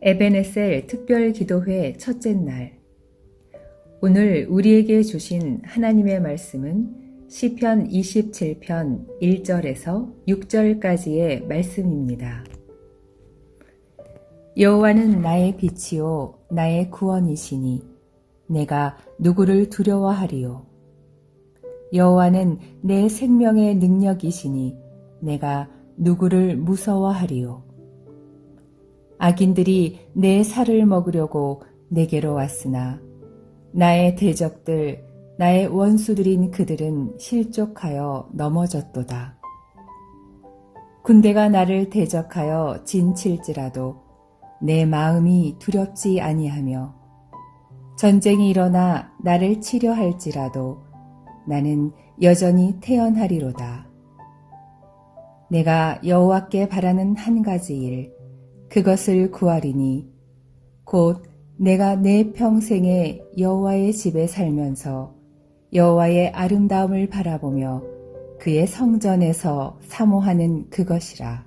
에베네셀 특별기도회 첫째 날. 오늘 우리에게 주신 하나님의 말씀은 시편 27편 1절에서 6절까지의 말씀입니다. 여호와는 나의 빛이요 나의 구원이시니 내가 누구를 두려워하리요. 여호와는 내 생명의 능력이시니 내가 누구를 무서워하리요. 악인들이 내 살을 먹으려고 내게로 왔으나 나의 대적들, 나의 원수들인 그들은 실족하여 넘어졌도다. 군대가 나를 대적하여 진칠지라도 내 마음이 두렵지 아니하며 전쟁이 일어나 나를 치려 할지라도 나는 여전히 태연하리로다. 내가 여호와께 바라는 한 가지 일, 그것을 구하리니 곧 내가 내 평생에 여호와의 집에 살면서 여호와의 아름다움을 바라보며 그의 성전에서 사모하는 그것이라.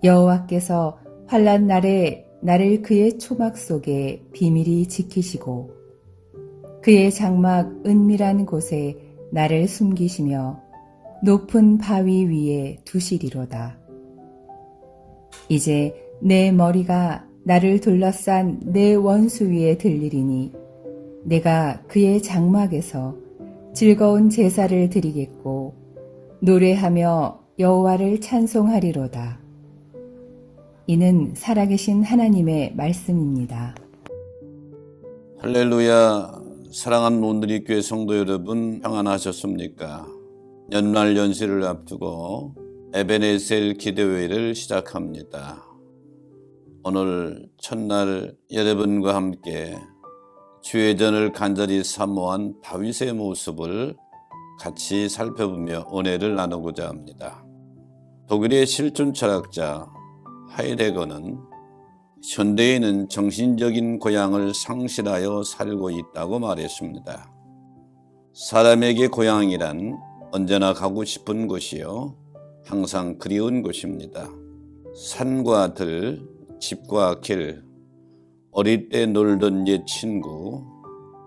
여호와께서 환난 날에 나를 그의 초막 속에 비밀히 지키시고 그의 장막 은밀한 곳에 나를 숨기시며 높은 바위 위에 두시리로다. 이제 내 머리가 나를 둘러싼 내 원수 위에 들리리니 내가 그의 장막에서 즐거운 제사를 드리겠고 노래하며 여호와를 찬송하리로다. 이는 살아계신 하나님의 말씀입니다. 할렐루야. 사랑하는 온누리 교회 성도 여러분, 평안하셨습니까? 연말 연시를 앞두고 에베네셀 기도회를 시작합니다. 오늘 첫날 여러분과 함께 주의 전을 간절히 사모한 다윗의 모습을 같이 살펴보며 은혜를 나누고자 합니다. 독일의 실존 철학자 하이데거는 현대인은 정신적인 고향을 상실하여 살고 있다고 말했습니다. 사람에게 고향이란 언제나 가고 싶은 곳이요 항상 그리운 곳입니다. 산과 들, 집과 길, 어릴 때 놀던 옛 친구,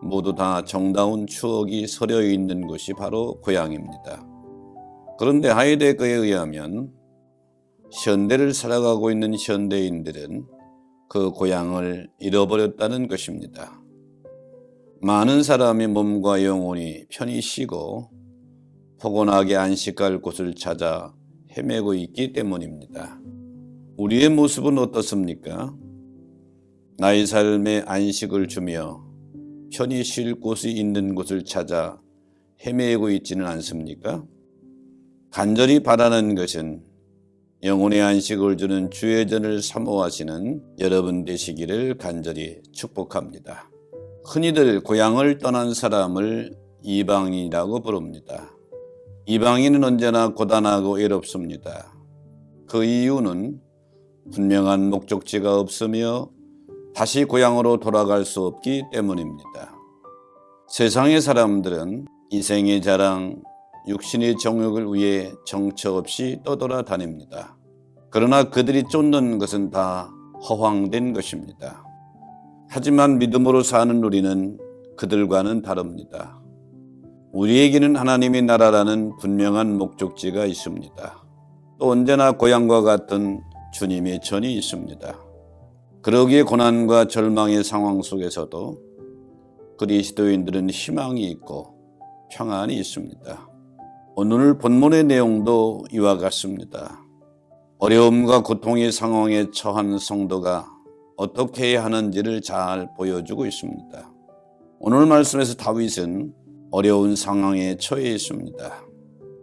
모두 다 정다운 추억이 서려 있는 곳이 바로 고향입니다. 그런데 하이데거에 의하면 현대를 살아가고 있는 현대인들은 그 고향을 잃어버렸다는 것입니다. 많은 사람이 몸과 영혼이 편히 쉬고 포근하게 안식할 곳을 찾아 헤매고 있기 때문입니다. 우리의 모습은 어떻습니까? 나의 삶에 안식을 주며 편히 쉴 곳이 있는 곳을 찾아 헤매고 있지는 않습니까? 간절히 바라는 것은 영혼의 안식을 주는 주의 전을 사모하시는 여러분 되시기를 간절히 축복합니다. 흔히들 고향을 떠난 사람을 이방인이라고 부릅니다. 이방인은 언제나 고단하고 외롭습니다. 그 이유는 분명한 목적지가 없으며 다시 고향으로 돌아갈 수 없기 때문입니다. 세상의 사람들은 이생의 자랑, 육신의 정욕을 위해 정처 없이 떠돌아다닙니다. 그러나 그들이 쫓는 것은 다 허황된 것입니다. 하지만 믿음으로 사는 우리는 그들과는 다릅니다. 우리에게는 하나님의 나라라는 분명한 목적지가 있습니다. 또 언제나 고향과 같은 주님의 전이 있습니다. 그러기에 고난과 절망의 상황 속에서도 그리스도인들은 희망이 있고 평안이 있습니다. 오늘 본문의 내용도 이와 같습니다. 어려움과 고통의 상황에 처한 성도가 어떻게 해야 하는지를 잘 보여주고 있습니다. 오늘 말씀에서 다윗은 어려운 상황에 처해 있습니다.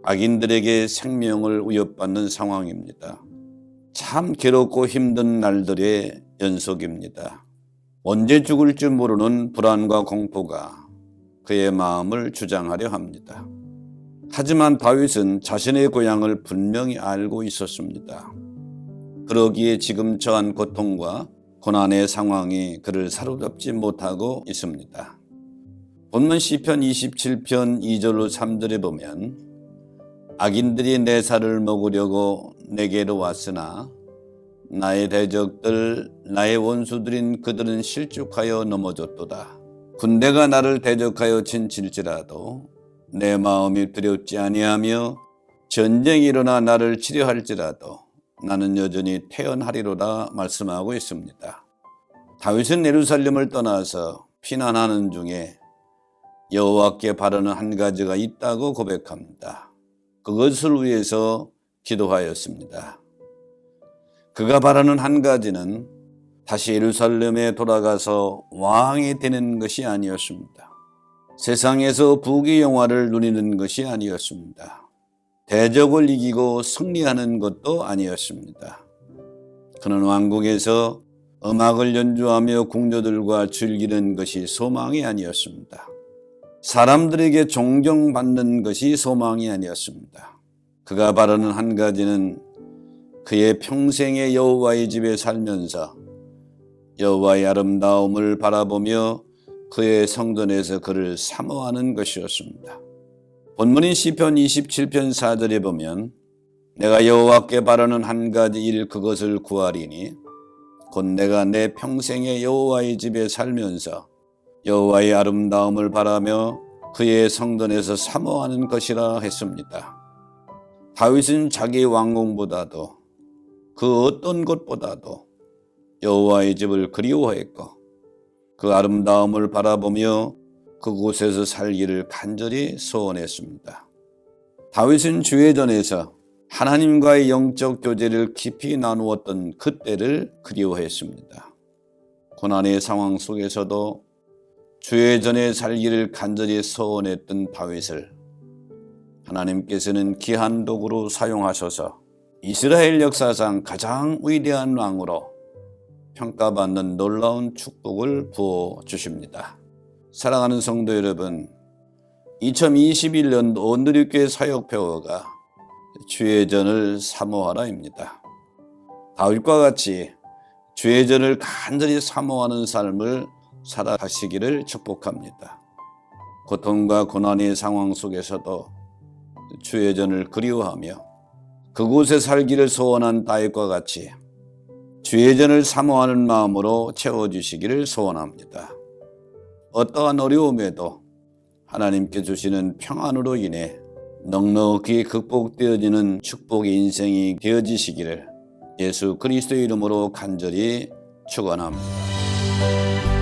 악인들에게 생명을 위협받는 상황입니다. 참 괴롭고 힘든 날들의 연속입니다. 언제 죽을지 모르는 불안과 공포가 그의 마음을 주장하려 합니다. 하지만 다윗은 자신의 고향을 분명히 알고 있었습니다. 그러기에 지금 처한 고통과 고난의 상황이 그를 사로잡지 못하고 있습니다. 본문 시편 27편 2절로 3절에 보면 악인들이 내 살을 먹으려고 내게로 왔으나 나의 대적들, 나의 원수들인 그들은 실족하여 넘어졌도다. 군대가 나를 대적하여 친칠지라도 내 마음이 두렵지 아니하며 전쟁이 일어나 나를 치려할지라도 나는 여전히 태연하리로다 말씀하고 있습니다. 다윗은 예루살렘을 떠나서 피난하는 중에 여호와께 바라는 한 가지가 있다고 고백합니다. 그것을 위해서 기도하였습니다. 그가 바라는 한 가지는 다시 예루살렘에 돌아가서 왕이 되는 것이 아니었습니다. 세상에서 부귀 영화를 누리는 것이 아니었습니다. 대적을 이기고 승리하는 것도 아니었습니다. 그는 왕궁에서 음악을 연주하며 궁녀들과 즐기는 것이 소망이 아니었습니다. 사람들에게 존경받는 것이 소망이 아니었습니다. 그가 바라는 한 가지는 그의 평생의 여호와의 집에 살면서 여호와의 아름다움을 바라보며 그의 성전에서 그를 사모하는 것이었습니다. 본문인 시편 27편 4절에 보면 내가 여호와께 바라는 한 가지 일 그것을 구하리니 곧 내가 내 평생의 여호와의 집에 살면서 여호와의 아름다움을 바라며 그의 성전에서 사모하는 것이라 했습니다. 다윗은 자기 왕궁보다도 그 어떤 것보다도 여호와의 집을 그리워했고 그 아름다움을 바라보며 그곳에서 살기를 간절히 소원했습니다. 다윗은 주회전에서 하나님과의 영적 교제를 깊이 나누었던 그때를 그리워했습니다. 고난의 상황 속에서도 주회전에 살기를 간절히 소원했던 다윗을 하나님께서는 귀한 도구로 사용하셔서 이스라엘 역사상 가장 위대한 왕으로 평가받는 놀라운 축복을 부어주십니다. 사랑하는 성도 여러분, 2021년도 온누리교회 사역표어가 주회전을 사모하라입니다. 다윗과 같이 주회전을 간절히 사모하는 삶을 살아가시기를 축복합니다. 고통과 고난의 상황 속에서도 주회전을 그리워하며 그곳에 살기를 소원한 다윗과 같이 주회전을 사모하는 마음으로 채워주시기를 소원합니다. 어떠한 어려움에도 하나님께 주시는 평안으로 인해 넉넉히 극복되어지는 축복의 인생이 되어지시기를 예수 그리스도의 이름으로 간절히 축원합니다.